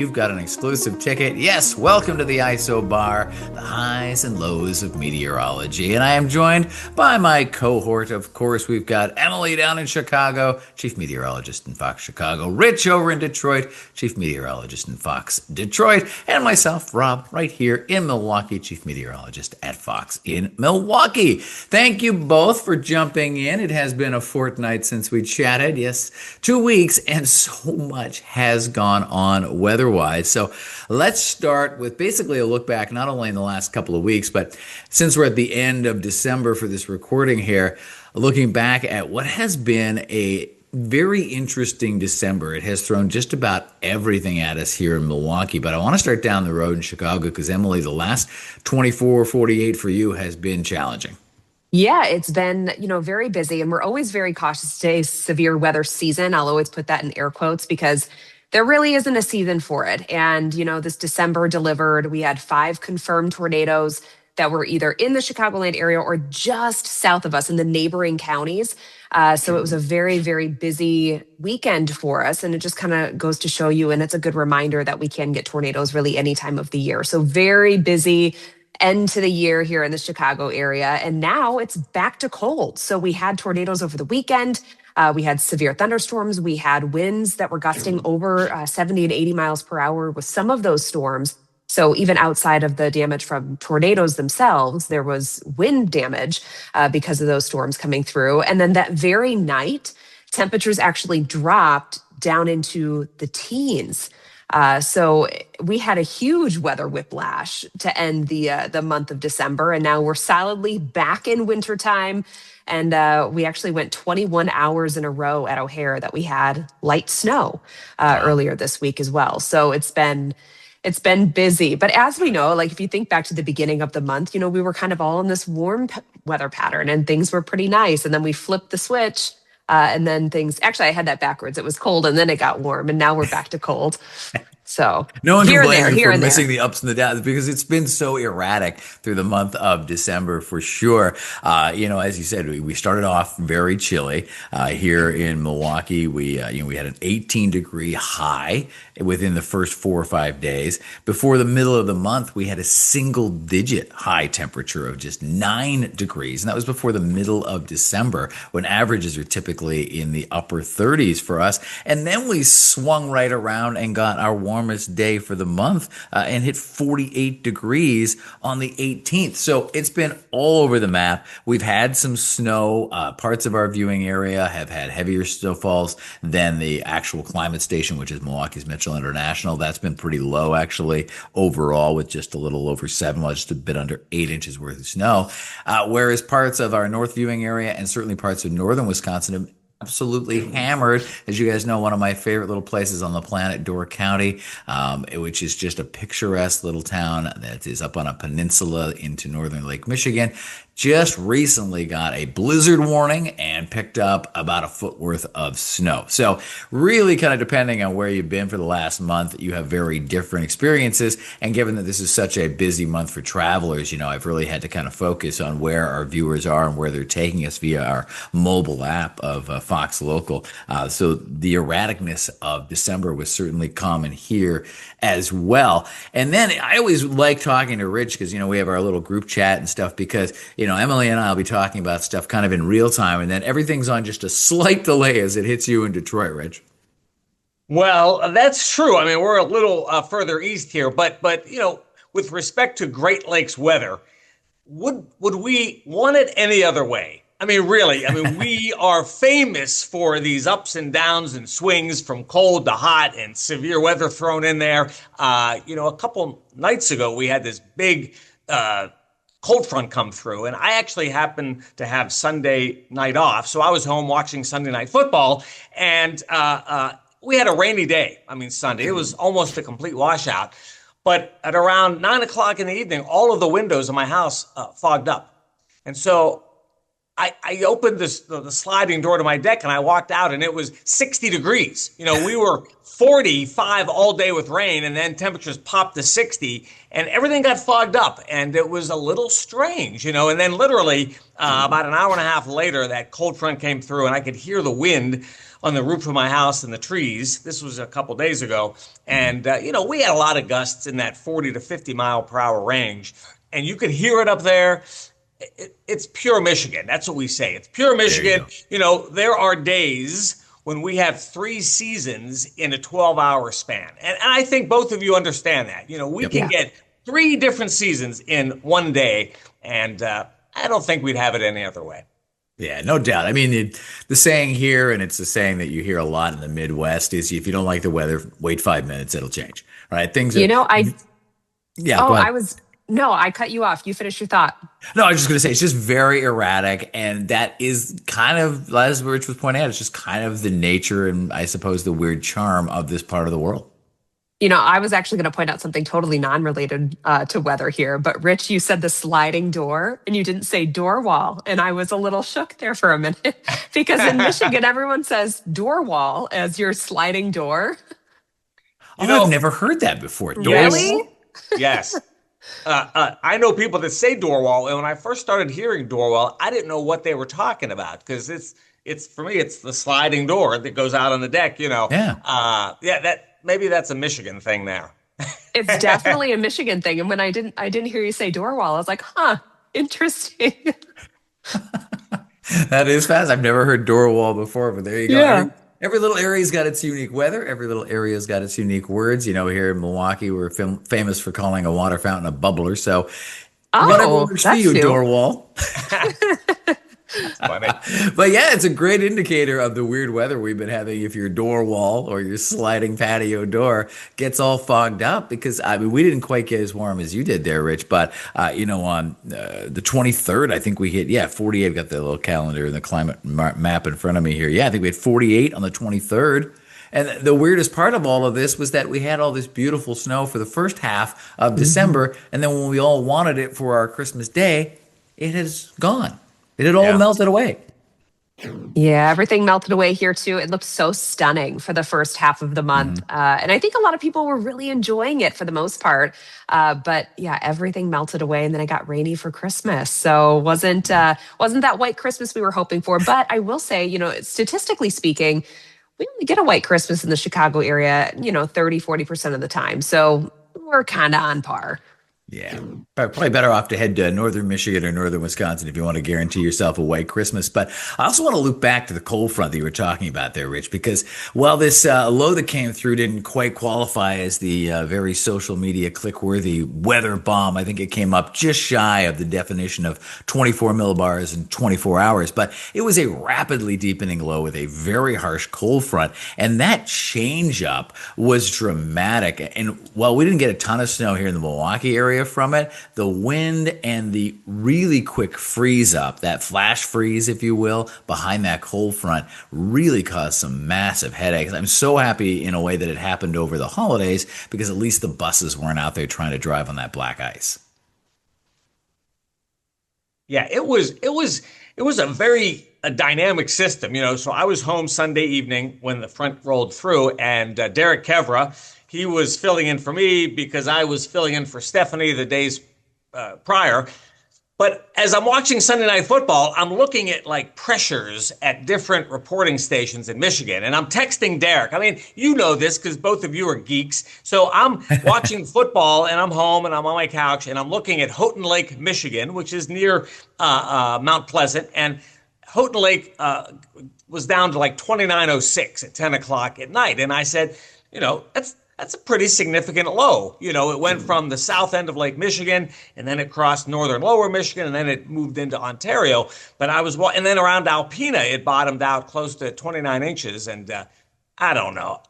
You've got an exclusive ticket. Yes, welcome to the Isobar, the highs and lows of meteorology. And I am joined by my cohort. Of course, we've got Emily down in Chicago, chief meteorologist in Fox Chicago, Rich over in Detroit, chief meteorologist in Fox Detroit, and myself, Rob, right here in Milwaukee, chief meteorologist at Fox in Milwaukee. Thank you both for jumping in. It has been a fortnight since we chatted. Yes, 2 weeks, and so much has gone on weather-wise. So let's start with basically a look back, not only in the last couple of weeks, but since we're at the end of December for this recording here, looking back at what has been a very interesting December. It has thrown just about everything at us here in Milwaukee, but I want to start down the road in Chicago because, Emily, the last 24, 48 for you has been challenging. Yeah, it's been, very busy, and we're always very cautious to say severe weather season. I'll always put that in air quotes because there really isn't a season for it. And, this December delivered, we had 5 confirmed tornadoes that were either in the Chicagoland area or just south of us in the neighboring counties. So it was a very, very busy weekend for us. And it just kind of goes to show you, and it's a good reminder that we can get tornadoes really any time of the year. So very busy end to the year here in the Chicago area. And now it's back to cold. So we had tornadoes over the weekend. We had severe thunderstorms. We had winds that were gusting over 70 and 80 miles per hour with some of those storms. So even outside of the damage from tornadoes themselves, there was wind damage because of those storms coming through. And then that very night, temperatures actually dropped down into the teens. So we had a huge weather whiplash to end the month of December, and now we're solidly back in wintertime. And we actually went 21 hours in a row at O'Hare that we had light snow earlier this week as well. So it's been busy. But as we know, like if you think back to the beginning of the month, we were kind of all in this warm weather pattern and things were pretty nice. And then we flipped the switch. And then actually, I had that backwards. It was cold and then it got warm, and now we're back to cold. So no one here can and there, blame you here for and missing there. the ups and the downs because it's been so erratic through the month of December for sure. As you said, we started off very chilly here in Milwaukee. We had an 18-degree high within the first 4 or 5 days. Before the middle of the month, we had a single-digit high temperature of just 9 degrees, and that was before the middle of December, when averages are typically in the upper 30s for us. And then we swung right around and got our warmest day for the month and hit 48 degrees on the 18th. So it's been all over the map. We've had some snow. Parts of our viewing area have had heavier snowfalls than the actual climate station, which is Milwaukee's Mitchell International. That's been pretty low, actually, overall, with just a little over 7, well, just a bit under 8 inches worth of snow. Whereas parts of our north viewing area and certainly parts of northern Wisconsin have absolutely hammered. As you guys know, one of my favorite little places on the planet, Door County, which is just a picturesque little town that is up on a peninsula into northern Lake Michigan, just recently got a blizzard warning and picked up about a foot worth of snow. So really kind of depending on where you've been for the last month, you have very different experiences. And given that this is such a busy month for travelers, I've really had to kind of focus on where our viewers are and where they're taking us via our mobile app of Fox Local. So the erraticness of December was certainly common here as well. And then I always like talking to Rich because, we have our little group chat and stuff because, Emily and I will be talking about stuff kind of in real time, and then everything's on just a slight delay as it hits you in Detroit, Rich. Well, that's true. I mean, we're a little further east here, but with respect to Great Lakes weather, would we want it any other way? I mean, really, we are famous for these ups and downs and swings from cold to hot and severe weather thrown in there. A couple nights ago, we had this big cold front come through, and I actually happened to have Sunday night off. So I was home watching Sunday Night Football, and we had a rainy day. Sunday. It was almost a complete washout. But at around 9 o'clock in the evening, all of the windows in my house fogged up. And so I opened the sliding door to my deck and I walked out and it was 60 degrees. We were 45 all day with rain and then temperatures popped to 60 and everything got fogged up and it was a little strange, and then literally about an hour and a half later, that cold front came through and I could hear the wind on the roof of my house in the trees. This was a couple days ago. And, we had a lot of gusts in that 40 to 50 mile per hour range. And you could hear it up there. It's pure Michigan. That's what we say. It's pure Michigan. There are days when we have 3 seasons in a 12-hour span. And I think both of you understand that. We can get 3 different seasons in one day. And I don't think we'd have it any other way. Yeah, no doubt. I mean, the saying here, and it's the saying that you hear a lot in the Midwest, is if you don't like the weather, wait 5 minutes, it'll change. Right? Things are, yeah. Oh, Go ahead. no, I cut you off. You finish your thought. No, I was just going to say it's just very erratic, and that is kind of, as Rich was pointing out, it's just kind of the nature and I suppose the weird charm of this part of the world. I was actually going to point out something totally non-related to weather here, but Rich, you said the sliding door and you didn't say door wall. And I was a little shook there for a minute because in Michigan, everyone says door wall as your sliding door. I've never heard that before. Door Really? wall? Yes. I know people that say door wall. And when I first started hearing door wall, I didn't know what they were talking about because it's for me, it's the sliding door that goes out on the deck, Yeah. Maybe that's a Michigan thing there. It's definitely a Michigan thing. And when I didn't hear you say door wall, I was like, huh, interesting. That is fast. I've never heard door wall before, but there you go. Yeah. Every little area's got its unique weather. Every little area's got its unique words. Here in Milwaukee, we're famous for calling a water fountain a bubbler. So whatever works for that's you, new. door wall. That's funny. But yeah, it's a great indicator of the weird weather we've been having if your door wall or your sliding patio door gets all fogged up because, we didn't quite get as warm as you did there, Rich. But, on the 23rd, I think we hit, 48. I've got the little calendar and the climate map in front of me here. Yeah, I think we had 48 on the 23rd. And the weirdest part of all of this was that we had all this beautiful snow for the first half of December. And then when we all wanted it for our Christmas day, it has gone. It had all melted away. Yeah, everything melted away here too. It looked so stunning for the first half of the month. And I think a lot of people were really enjoying it for the most part. But yeah, everything melted away and then it got rainy for Christmas. So wasn't that white Christmas we were hoping for. But I will say, statistically speaking, we only get a white Christmas in the Chicago area, 30-40% of the time. So we're kind of on par. Yeah, probably better off to head to northern Michigan or northern Wisconsin if you want to guarantee yourself a white Christmas. But I also want to loop back to the cold front that you were talking about there, Rich, because while this low that came through didn't quite qualify as the very social media click-worthy weather bomb, I think it came up just shy of the definition of 24 millibars in 24 hours. But it was a rapidly deepening low with a very harsh cold front, and that change up was dramatic. And while we didn't get a ton of snow here in the Milwaukee area from it, the wind and the really quick freeze up, that flash freeze, if you will, behind that cold front really caused some massive headaches. I'm so happy in a way that it happened over the holidays because at least the buses weren't out there trying to drive on that black ice. Yeah, it was a very dynamic system, So I was home Sunday evening when the front rolled through, and Derek Kevra, he was filling in for me because I was filling in for Stephanie the days prior. But as I'm watching Sunday Night Football, I'm looking at pressures at different reporting stations in Michigan. And I'm texting Derek. I mean, you know this because both of you are geeks. So I'm watching football and I'm home and I'm on my couch and I'm looking at Houghton Lake, Michigan, which is near Mount Pleasant. And Houghton Lake was down to 2906 at 10 o'clock at night. And I said, that's a pretty significant low. It went from the south end of Lake Michigan, and then it crossed northern lower Michigan, and then it moved into Ontario. But and then around Alpena, it bottomed out close to 29 inches. And I don't know.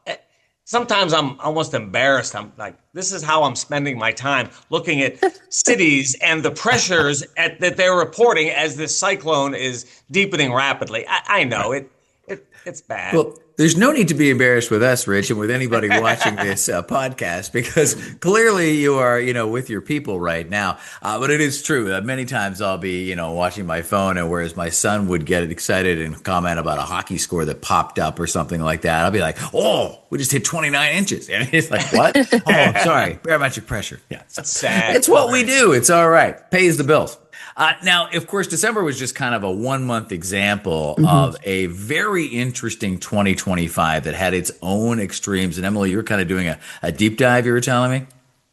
Sometimes I'm almost embarrassed. I'm like, this is how I'm spending my time looking at cities and the pressures that they're reporting as this cyclone is deepening rapidly. I know it's bad. Well, there's no need to be embarrassed with us, Rich, and with anybody watching this podcast, because clearly you are, with your people right now. But it is true that many times I'll be, watching my phone, and whereas my son would get excited and comment about a hockey score that popped up or something like that, I'll be like, oh, we just hit 29 inches. And he's like, what? Oh, sorry, barometric pressure. Yeah, That's sad. It's what we do. It's all right. Pays the bills. Now, of course, December was just kind of a 1 month example Mhm. of a very interesting 2025 that had its own extremes. And Emily, you were kind of doing a deep dive, you were telling me?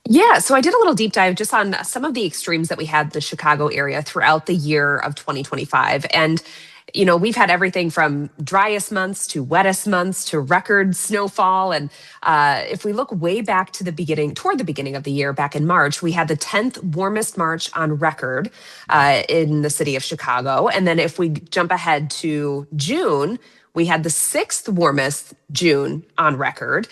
Yeah, so I did a little deep dive just on some of the extremes that we had in the Chicago area throughout the year of 2025. And, we've had everything from driest months to wettest months to record snowfall. And if we look way back to toward the beginning of the year, back in March, we had the 10th warmest March on record in the city of Chicago. And then if we jump ahead to June, we had the sixth warmest June on record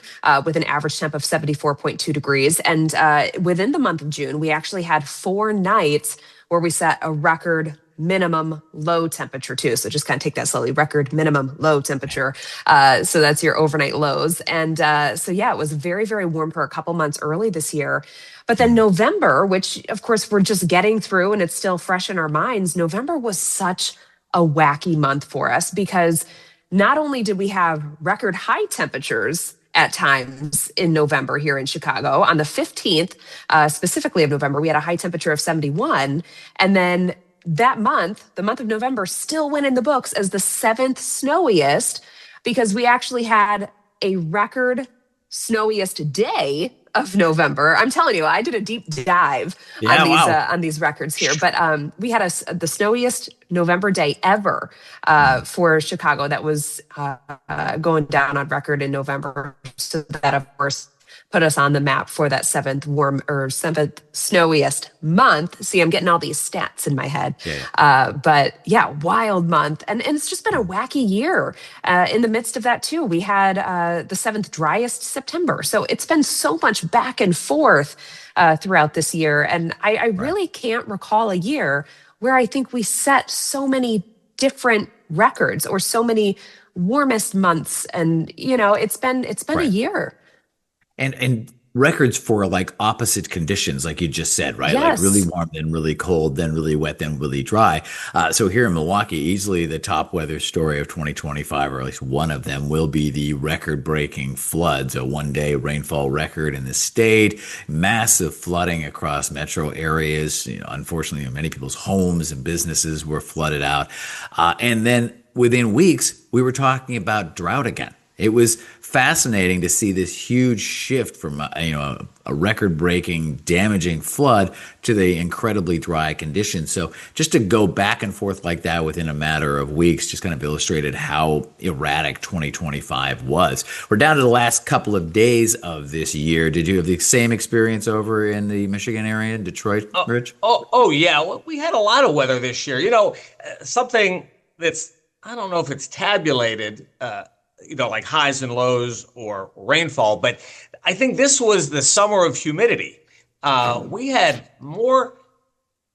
with an average temp of 74.2 degrees. And within the month of June, we actually had 4 nights where we set a record minimum low temperature too. So just kind of take that slowly, record minimum low temperature. So that's your overnight lows. And so, yeah, it was very, very warm for a couple months early this year. But then November, which of course we're just getting through and it's still fresh in our minds, November was such a wacky month for us because not only did we have record high temperatures at times in November here in Chicago, on the 15th, specifically of November, we had a high temperature of 71. And then that month, the month of November, still went in the books as the seventh snowiest because we actually had a record snowiest day of November. I'm telling you, I did a deep dive Yeah, wow. on these records here, but we had the snowiest November day ever for Chicago. That was going down on record in November. So that, of course, put us on the map for that seventh snowiest month. See, I'm getting all these stats in my head. Yeah. But yeah, wild month. And it's just been a wacky year. In the midst of that, too, we had the seventh driest September. So it's been so much back and forth throughout this year. And I Right. really can't recall a year where I think we set so many different records or so many warmest months. And, it's been a Right. year. And records for like opposite conditions, like you just said, right? Like really Yes. warm, then really cold, then really wet, then really dry. So here in Milwaukee, easily the top weather story of 2025, or at least one of them, will be the record-breaking floods, a one-day rainfall record in the state, massive flooding across metro areas. Unfortunately, many people's homes and businesses were flooded out. And then within weeks, we were talking about drought again. It was fascinating to see this huge shift from a record-breaking, damaging flood to the incredibly dry conditions. So just to go back and forth like that within a matter of weeks just kind of illustrated how erratic 2025 was. We're down to the last couple of days of this year. Did you have the same experience over in the Michigan area, Detroit, Oh, Rich? oh, yeah. Well, we had a lot of weather this year. Something that's, I don't know if it's tabulated, like highs and lows or rainfall, but I think this was the summer of humidity. We had more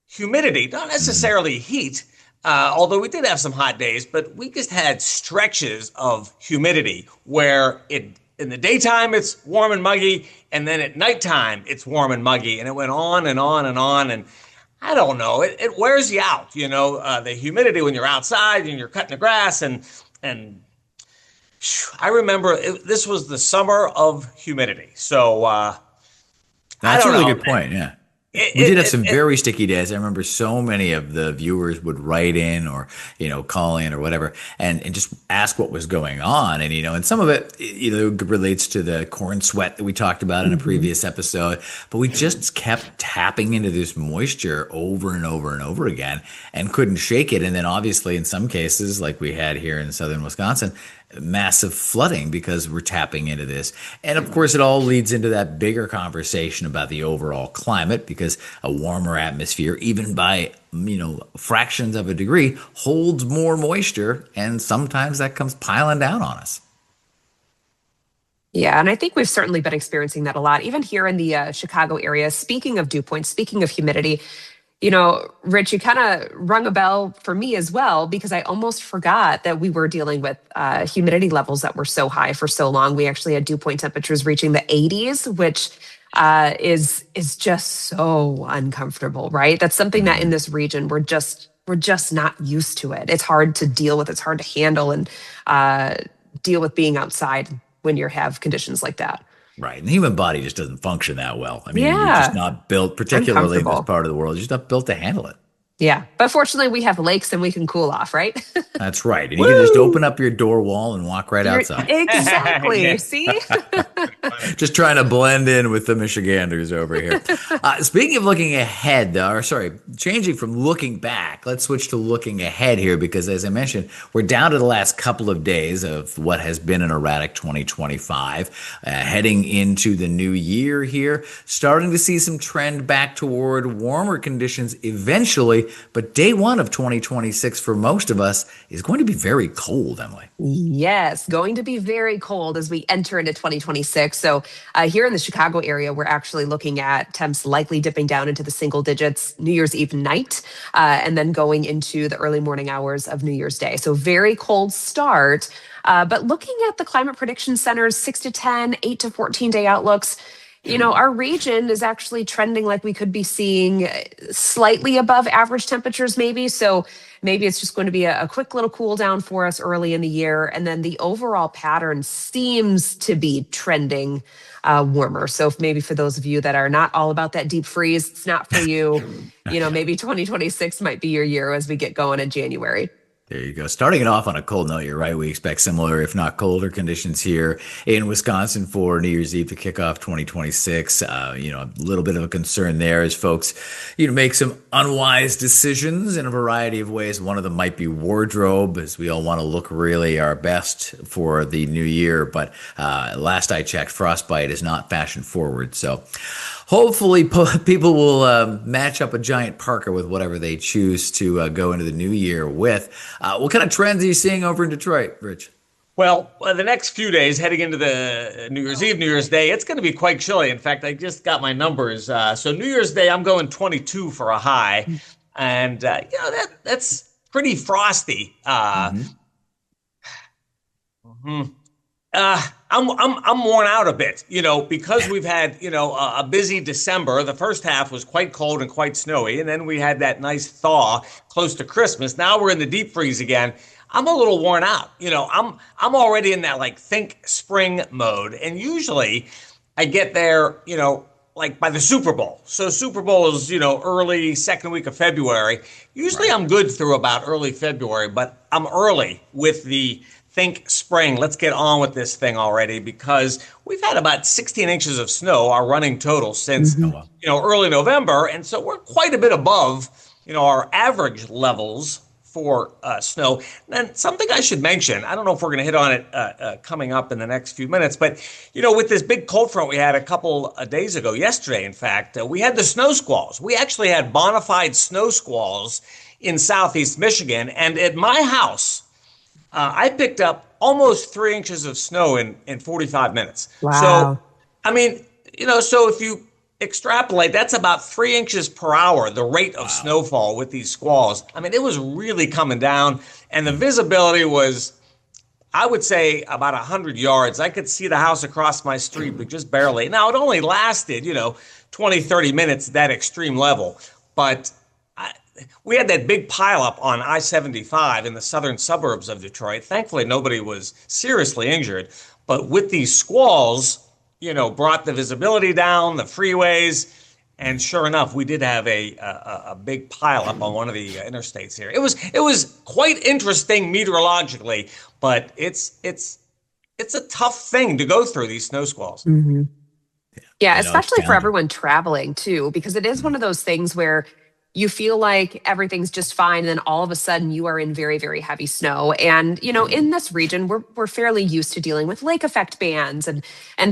humidity, not Mhm. necessarily heat, although we did have some hot days, but we just had stretches of humidity where in the daytime it's warm and muggy, and then at nighttime it's warm and muggy, and it went on and on and on. And I don't know, it wears you out, the humidity when you're outside and you're cutting the grass and I remember this was the summer of humidity. So I That's a don't really know. good point. Yeah. It, We did have it, some it, very sticky days. I remember so many of the viewers would write in or, call in or whatever and just ask what was going on. And some of it, relates to the corn sweat that we talked about in a Mhm. previous episode. But we just kept tapping into this moisture over and over and over again and couldn't shake it. And then obviously in some cases, like we had here in southern Wisconsin, massive flooding because we're tapping into this. And of course, it all leads into that bigger conversation about the overall climate because a warmer atmosphere, even by, fractions of a degree, holds more moisture. And sometimes that comes piling down on us. Yeah, and I think we've certainly been experiencing that a lot, even here in the Chicago area. Speaking of dew points, speaking of humidity, Rich, you kind of rung a bell for me as well because I almost forgot that we were dealing with humidity levels that were so high for so long. We actually had dew point temperatures reaching the 80s, which is just so uncomfortable, right? That's something that in Mhm. this region we're just not used to it. It's hard to deal with. It's hard to handle and deal with being outside when you have conditions like that. Right. And the human body just doesn't function that well. I mean, you're just Yeah, not built, particularly in this uncomfortable. part of the world, you're just not built to handle it. Yeah. But fortunately, we have lakes and we can cool off, right? That's right. And you can just open Woo! up your door wall and walk right You're outside. exactly. Yeah, See? funny. Just trying to blend in with the Michiganders over here. Speaking of looking ahead, or sorry, changing from looking back, let's switch to looking ahead here because, as I mentioned, we're down to the last couple of days of what has been an erratic 2025, heading into the new year here, starting to see some trend back toward warmer conditions eventually. But day one of 2026 for most of us is going to be very cold, Emily. Yes, going to be very cold as we enter into 2026. So, here in the Chicago area, we're actually looking at temps likely dipping down into the single digits New Year's Eve night, and then going into the early morning hours of New Year's Day. So, very cold start. But looking at the Climate Prediction Center's 6 to 10, 8 to 14 day outlooks, our region is actually trending like we could be seeing slightly above average temperatures, maybe. So maybe it's just going to be a quick little cool down for us early in the year. And then the overall pattern seems to be trending warmer. So if maybe for those of you that are not all about that deep freeze, it's not for you. Maybe 2026 might be your year as we get going in January. There you go. Starting it off on a cold note, you're right. We expect similar, if not colder, conditions here in Wisconsin for New Year's Eve to kick off 2026. A little bit of a concern there as folks, make some unwise decisions in a variety of ways. One of them might be wardrobe, as we all want to look really our best for the new year. But last I checked, frostbite is not fashion forward. So hopefully people will match up a giant parka with whatever they choose to go into the new year with. What kind of trends are you seeing over in Detroit, Rich? Well, the next few days heading into the New Year's Eve, New Year's Day, it's going to be quite chilly. In fact, I just got my numbers. So New Year's Day, I'm going 22 for a high, and that's pretty frosty. Mm-hmm. Mhm. I'm worn out a bit, because we've had, a busy December. The first half was quite cold and quite snowy, and then we had that nice thaw close to Christmas. Now we're in the deep freeze again. I'm a little worn out. I'm already in that like think spring mode, and usually I get there, like by the Super Bowl. So Super Bowl is, early second week of February. Usually Right. I'm good through about early February, but I'm early with the think spring. Let's get on with this thing already because we've had about 16 inches of snow, our running total since, Oh, well. early November. And so we're quite a bit above, our average levels for snow. And something I should mention, I don't know if we're going to hit on it coming up in the next few minutes, but, with this big cold front we had a couple of days ago, yesterday, in fact, we had the snow squalls. We actually had bona fide snow squalls in southeast Michigan. And at my house, I picked up almost 3 inches of snow in 45 minutes. So, Wow. I mean, so if you extrapolate, that's about 3 inches per hour, the rate of Wow. snowfall with these squalls. I mean, it was really coming down, and the visibility was, I would say, about 100 yards. I could see the house across my street, but just barely. Now, it only lasted, 20, 30 minutes at that extreme level. But we had that big pileup on I-75 in the southern suburbs of Detroit. Thankfully, nobody was seriously injured. But with these squalls, brought the visibility down, the freeways, and sure enough, we did have a big pileup on one of the interstates here. It was quite interesting meteorologically, but it's a tough thing to go through these snow squalls. Mhm. Yeah, It's especially for challenging. everyone traveling too, because it is one of those things where you feel like everything's just fine, and then all of a sudden you are in very, very heavy snow. And in this region, we're fairly used to dealing with lake effect bands and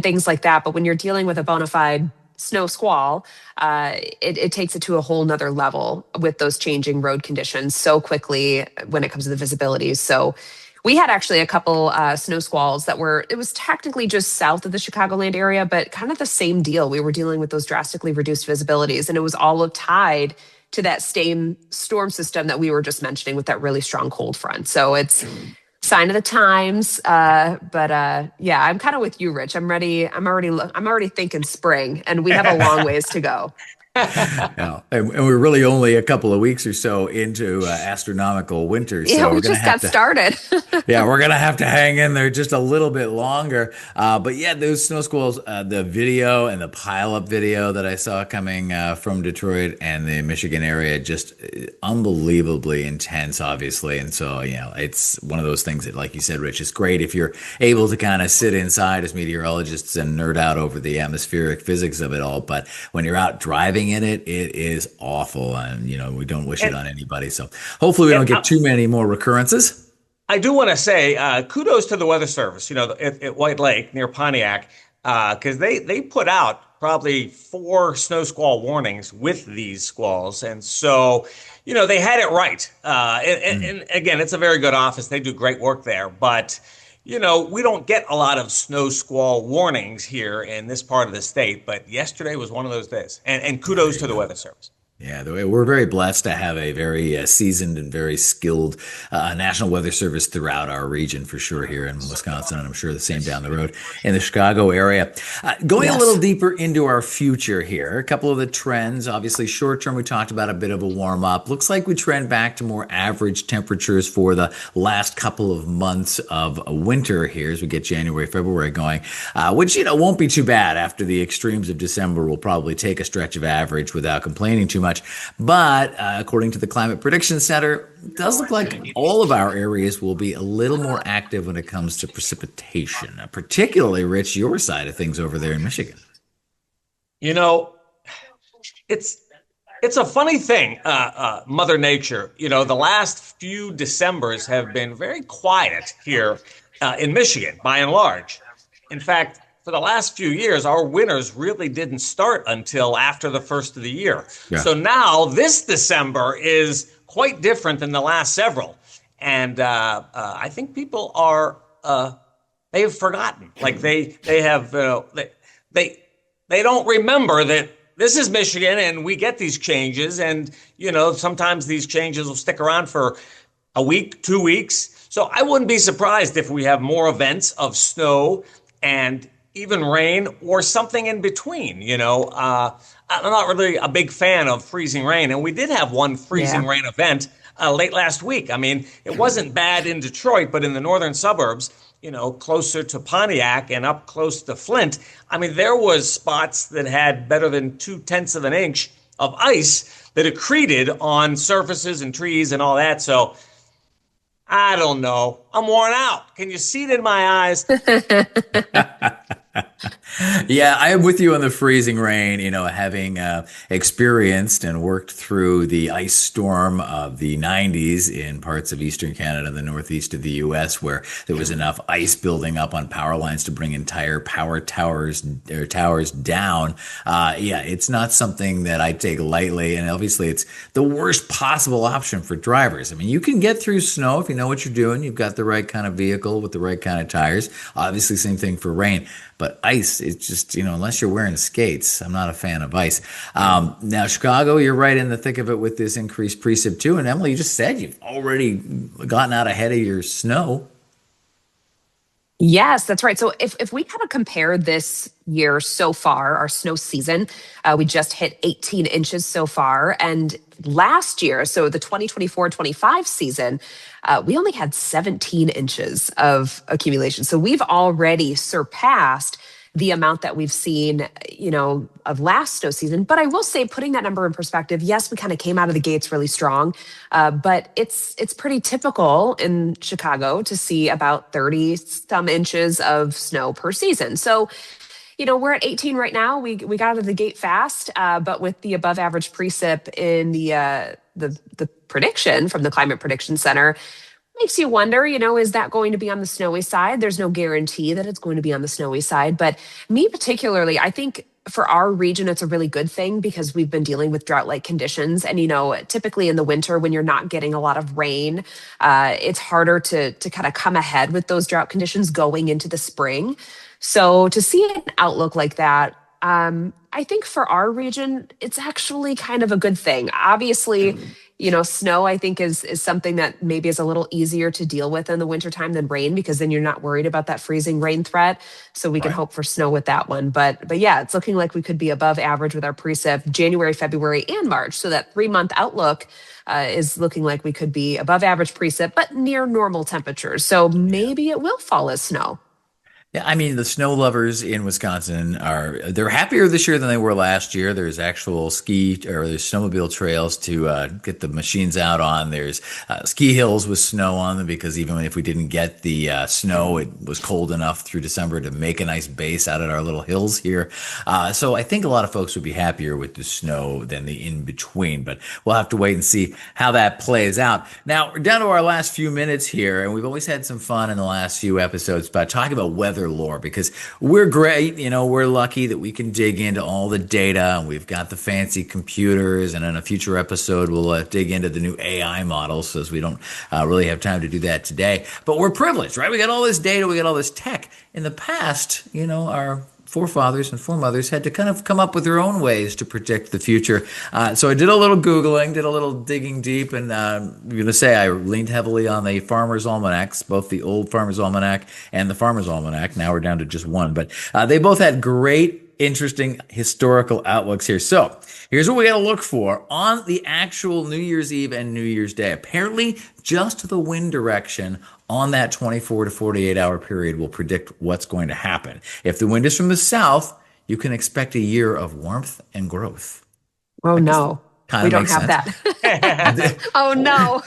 things like that. But when you're dealing with a bona fide snow squall, it takes it to a whole nother level with those changing road conditions so quickly when it comes to the visibility. So we had actually a couple snow squalls it was technically just south of the Chicagoland area, but kind of the same deal. We were dealing with those drastically reduced visibilities, and it was all tied to that same storm system that we were just mentioning with that really strong cold front. So it's sign of the times. But yeah, I'm kind of with you, Rich. I'm ready. I'm already thinking spring, and we have a long ways to go. And we're really only a couple of weeks or so into astronomical winter, Yeah, so we we're gonna just have got to, started. yeah, we're gonna have to hang in there just a little bit longer. But yeah, those snow squalls, the video and the pileup video that I saw coming from Detroit and the Michigan area, just unbelievably intense, obviously. And so, it's one of those things that, like you said, Rich, it's great if you're able to kind of sit inside as meteorologists and nerd out over the atmospheric physics of it all. But when you're out driving in it, it is awful, and we don't wish it And on anybody. So hopefully we don't and get too many more recurrences. I do want to say kudos to the Weather Service, at White Lake near Pontiac, because they put out probably four snow squall warnings with these squalls, and so they had it right. And again, it's a very good office; they do great work there. But we don't get a lot of snow squall warnings here in this part of the state. But yesterday was one of those days, and kudos to the Weather Service. Yeah, we're very blessed to have a very seasoned and very skilled National Weather Service throughout our region, for sure, here in Wisconsin, and I'm sure the same down the road in the Chicago area. Going a little Yes. deeper into our future here, a couple of the trends. Obviously, short term, we talked about a bit of a warm up. Looks like we trend back to more average temperatures for the last couple of months of winter here as we get January, February going, which won't be too bad after the extremes of December. We'll probably take a stretch of average without complaining too much. But according to the Climate Prediction Center, it does look like all of our areas will be a little more active when it comes to precipitation, particularly, Rich, your side of things over there in Michigan. You know, it's it's a funny thing, Mother Nature. The last few Decembers have been very quiet here in Michigan, by and large. In fact, for the last few years, our winters really didn't start until after the first of the year. Yeah. So now this December is quite different than the last several, and I think people are they have forgotten, like they have they they don't remember that this is Michigan and we get these changes. And, sometimes these changes will stick around for a week, 2 weeks. So I wouldn't be surprised if we have more events of snow and even rain or something in between. I'm not really a big fan of freezing rain. And we did have one freezing Yeah. rain event late last week. I mean, it wasn't bad in Detroit, but in the northern suburbs, closer to Pontiac and up close to Flint, I mean, there was spots that had better than 2/10 of an inch of ice that accreted on surfaces and trees and all that. So I don't know. I'm worn out. Can you see it in my eyes? Yeah, I am with you on the freezing rain. Having experienced and worked through the ice storm of the 90s in parts of eastern Canada, the northeast of the US, where there was enough ice building up on power lines to bring entire power towers or towers down. Yeah, it's not something that I take lightly, and obviously it's the worst possible option for drivers. I mean, you can get through snow if you know what you're doing. You've got the right kind of vehicle with the right kind of tires. Obviously, same thing for rain. But ice, it's just, unless you're wearing skates, I'm not a fan of ice. Now, Chicago, you're right in the thick of it with this increased precip too. And Emily, you just said you've already gotten out ahead of your snow. Yes, that's right. So if we kind of compare this year so far, our snow season, we just hit 18 inches so far. And last year, so the 2024-25 season, we only had 17 inches of accumulation. So we've already surpassed the amount that we've seen, of last snow season. But I will say, putting that number in perspective, yes, we kind of came out of the gates really strong, but it's pretty typical in Chicago to see about 30 some inches of snow per season. So, we're at 18 right now. We got out of the gate fast, but with the above average precip in the prediction from the Climate Prediction Center, makes you wonder, is that going to be on the snowy side? There's no guarantee that it's going to be on the snowy side. But me particularly, I think for our region, it's a really good thing because we've been dealing with drought-like conditions. And, typically in the winter, when you're not getting a lot of rain, it's harder to kind of come ahead with those drought conditions going into the spring. So to see an outlook like that, I think for our region, it's actually kind of a good thing. Obviously, Snow, I think, is something that maybe is a little easier to deal with in the wintertime than rain, because then you're not worried about that freezing rain threat. So we can Right. hope for snow with that one. But yeah, it's looking like we could be above average with our precip January, February, and March. So that 3 month outlook is looking like we could be above average precip, but near normal temperatures. So Yeah. maybe it will fall as snow. Yeah, I mean, the snow lovers in Wisconsin they're happier this year than they were last year. There's actual there's snowmobile trails to get the machines out on. There's ski hills with snow on them, because even if we didn't get the snow, it was cold enough through December to make a nice base out at our little hills here. So I think a lot of folks would be happier with the snow than the in between, but we'll have to wait and see how that plays out. Now, we're down to our last few minutes here, and we've always had some fun in the last few episodes about talking about weather lore, because we're great. We're lucky that we can dig into all the data, and we've got the fancy computers, and in a future episode we'll dig into the new AI models, since we don't really have time to do that today. But we're privileged, right? We got all this data, we got all this tech. In the past, our forefathers and foremothers had to kind of come up with their own ways to predict the future. So I did a little Googling, did a little digging deep, and I'm going to say I leaned heavily on the Farmer's Almanacs, both the old Farmer's Almanac and the Farmer's Almanac. Now we're down to just one, but they both had great, interesting historical outlooks here. So here's what we got to look for on the actual New Year's Eve and New Year's Day. Apparently, just the wind direction on that 24 to 48 hour period will predict what's going to happen. If the wind is from the south, you can expect a year of warmth and growth. Oh, no. We don't have that. Oh, no.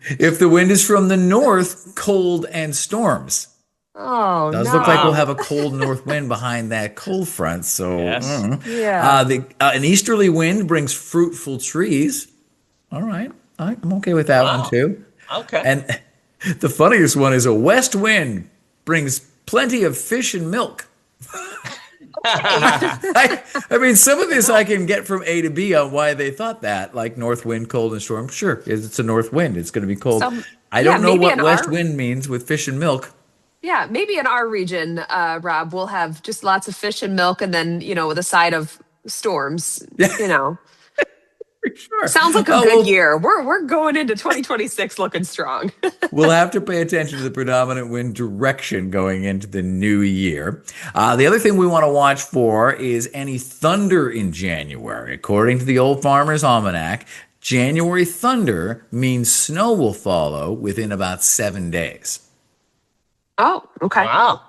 If the wind is from the north, cold and storms. Oh, Does no. look like we'll have a cold north wind behind that cold front. So, Yes. Yeah. An easterly wind brings fruitful trees. All right. I'm okay with that one too. Okay. And the funniest one is a west wind brings plenty of fish and milk. I mean, some of this I can get from A to B on why they thought that, like north wind, cold and storm. Sure, it's a north wind. It's going to be cold. I don't know what west wind means with fish and milk. Yeah, maybe in our region, Rob, we'll have just lots of fish and milk, and then, with a side of storms, Sure. Sounds like a good year. We're going into 2026 looking strong. We'll have to pay attention to the predominant wind direction going into the new year. The other thing we want to watch for is any thunder in January. According to the Old Farmer's Almanac, January thunder means snow will follow within about 7 days. Oh, okay. Wow.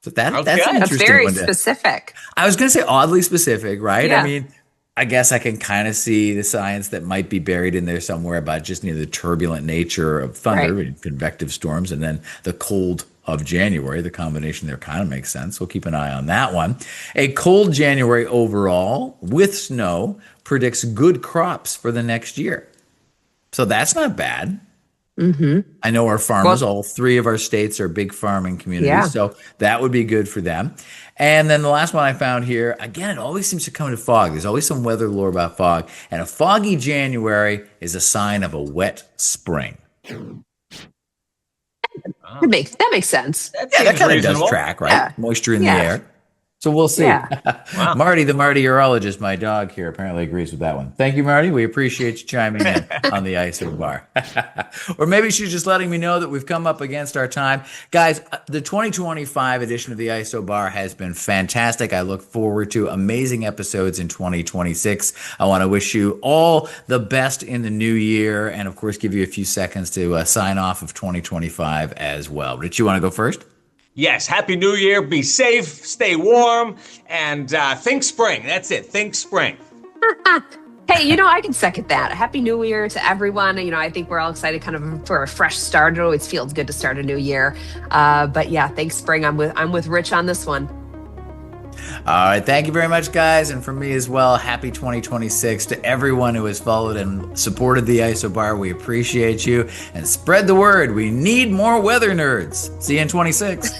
So that's an That's interesting very one. specific. I was going to say oddly specific, right? Yeah. I mean, I guess I can kind of see the science that might be buried in there somewhere about just the turbulent nature of thunder, Right. convective storms, and then the cold of January. The combination there kind of makes sense. We'll keep an eye on that one. A cold January overall with snow predicts good crops for the next year. So that's not bad. Mm-hmm. I know our farmers, all three of our states are big farming communities, Yeah. so that would be good for them. And then the last one I found here, again, it always seems to come to fog. There's always some weather lore about fog. And a foggy January is a sign of a wet spring. That makes sense. That Yeah, that seems kind of does reasonable. track, right? Yeah. Moisture in Yeah. the air. So we'll see. Yeah. Wow. Marty, the Martyologist, my dog here, apparently agrees with that one. Thank you, Marty. We appreciate you chiming in on the Isobar. Or maybe she's just letting me know that we've come up against our time. Guys, the 2025 edition of the Isobar has been fantastic. I look forward to amazing episodes in 2026. I want to wish you all the best in the new year and, of course, give you a few seconds to sign off of 2025 as well. Rich, you want to go first? Yes. Happy New Year. Be safe. Stay warm. And think spring. That's it. Think spring. Hey, I can second that. Happy New Year to everyone. I think we're all excited kind of for a fresh start. It always feels good to start a new year. But yeah, thanks, Spring. I'm with Rich on this one. All right. Thank you very much, guys. And from me as well, happy 2026 to everyone who has followed and supported the Isobar. We appreciate you and spread the word. We need more weather nerds. See you in 26.